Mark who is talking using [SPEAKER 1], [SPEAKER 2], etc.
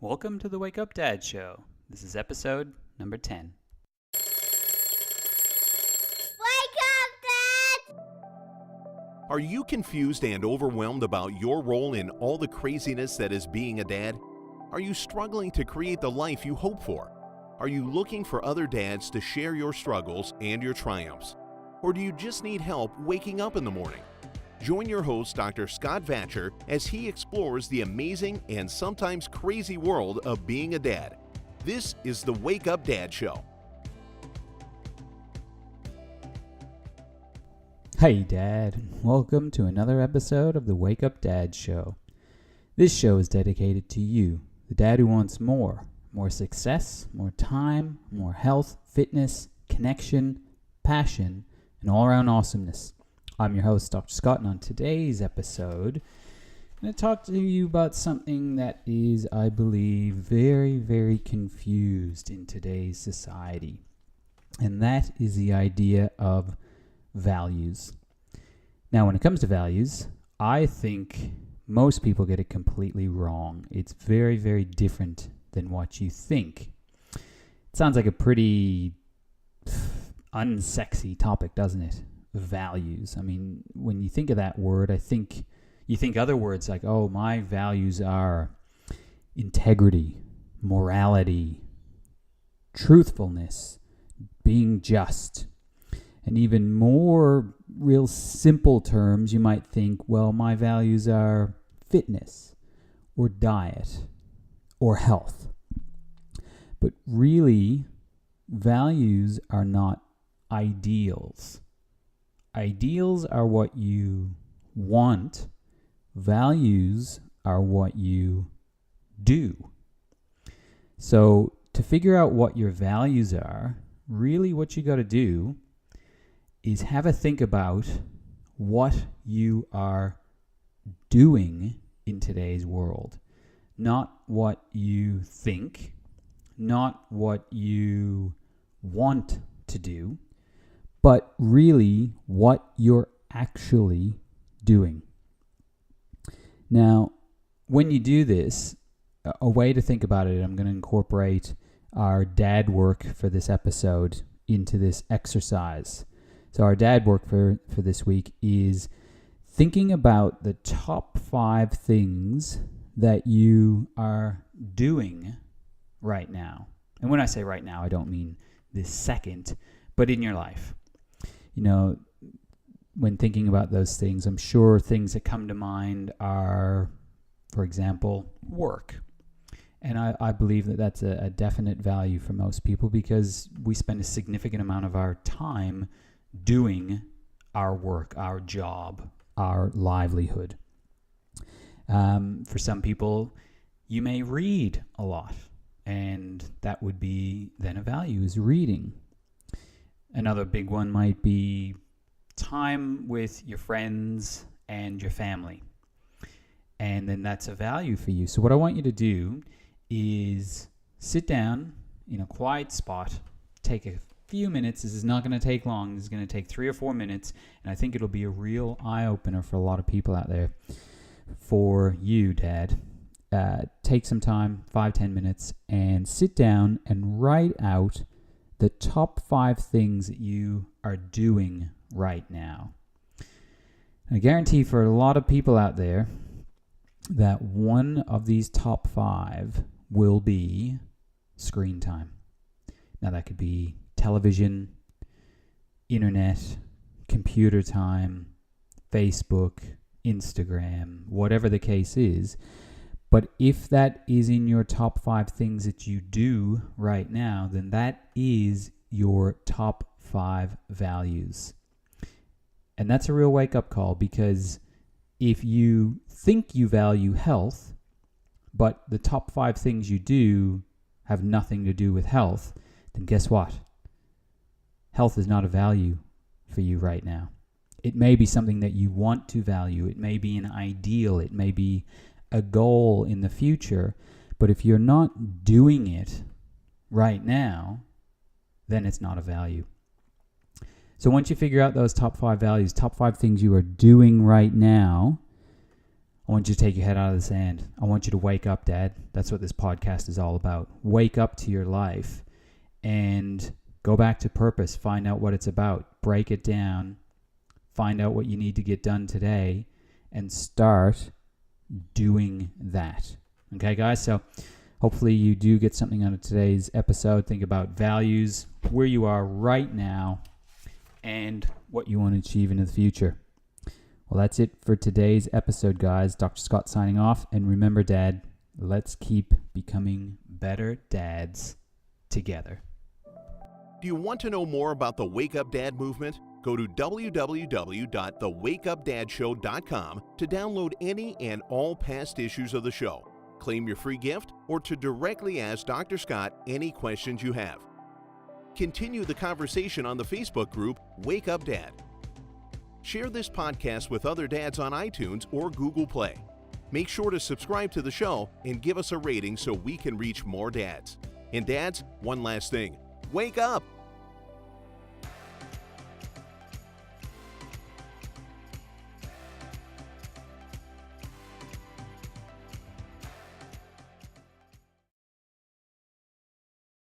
[SPEAKER 1] Welcome to the Wake Up Dad Show. This is episode number 10.
[SPEAKER 2] Wake up, Dad!
[SPEAKER 3] Are you confused and overwhelmed about your role in all the craziness that is being a dad? Are you struggling to create the life you hope for? Are you looking for other dads to share your struggles and your triumphs? Or do you just need help waking up in the morning? Join your host, Dr. Scott Vatcher, as he explores the amazing and sometimes crazy world of being a dad. This is the Wake Up Dad Show.
[SPEAKER 1] Hey Dad, welcome to another episode of the Wake Up Dad Show. This show is dedicated to you, the dad who wants more success, more time, more health, fitness, connection, passion, and all-around awesomeness. I'm your host, Dr. Scott, and on today's episode, I'm going to talk to you about something that is, I believe, very, very confused in today's society, and that is the idea of values. Now, when it comes to values, I think most people get it completely wrong. It's very, very different than what you think. It sounds like a pretty unsexy topic, doesn't it? Values. I mean, when you think of that word, I think you think other words like, oh, my values are integrity, morality, truthfulness, being just. And even more real simple terms, you might think, well, my values are fitness or diet or health. But really, values are not ideals. Ideals are what you want. Values are what you do. So to figure out what your values are, really what you got to do is have a think about what you are doing in today's world. Not what you think, not what you want to do, but really what you're actually doing. Now, when you do this, a way to think about it, I'm going to incorporate our dad work for this episode into this exercise. So our dad work for this week is thinking about the top 5 things that you are doing right now. And when I say right now, I don't mean this second, but in your life. You know, when thinking about those things, I'm sure things that come to mind are, for example, work. And I believe that that's a definite value for most people because we spend a significant amount of our time doing our work, our job, our livelihood. For some people, you may read a lot, and that would be then a value, is reading. Another big one might be time with your friends and your family. And then that's a value for you. So what I want you to do is sit down in a quiet spot, take a few minutes. This is not going to take long. This is going to take 3 or 4 minutes. And I think it'll be a real eye-opener for a lot of people out there. For you, Dad, take some time, 5-10 minutes, and sit down and write out the top 5 things that you are doing right now. I guarantee for a lot of people out there that one of these top 5 will be screen time. Now that could be television, internet, computer time, Facebook, Instagram, whatever the case is. But if that is in your top 5 things that you do right now, then that is your top 5 values. And that's a real wake-up call, because if you think you value health, but the top 5 things you do have nothing to do with health, then guess what? Health is not a value for you right now. It may be something that you want to value. It may be an ideal. It may be a goal in the future, but if you're not doing it right now, then it's not a value. So once you figure out those top 5 values, top 5 things you are doing right now, I want you to take your head out of the sand. I want you to wake up, Dad. That's what this podcast is all about. Wake up to your life and go back to purpose. Find out what it's about. Break it down. Find out what you need to get done today and start doing that. Okay, guys? So hopefully you do get something out of today's episode. Think about values, where you are right now, and what you want to achieve in the future. Well, that's it for today's episode, guys. Dr. Scott signing off. And remember, Dad, let's keep becoming better dads together.
[SPEAKER 3] Do you want to know more about the Wake Up Dad movement? Go to www.thewakeupdadshow.com to download any and all past issues of the show, claim your free gift, or to directly ask Dr. Scott any questions you have. Continue the conversation on the Facebook group Wake Up Dad. Share this podcast with other dads on iTunes or Google Play. Make sure to subscribe to the show and give us a rating so we can reach more dads. And dads, one last thing. Wake up!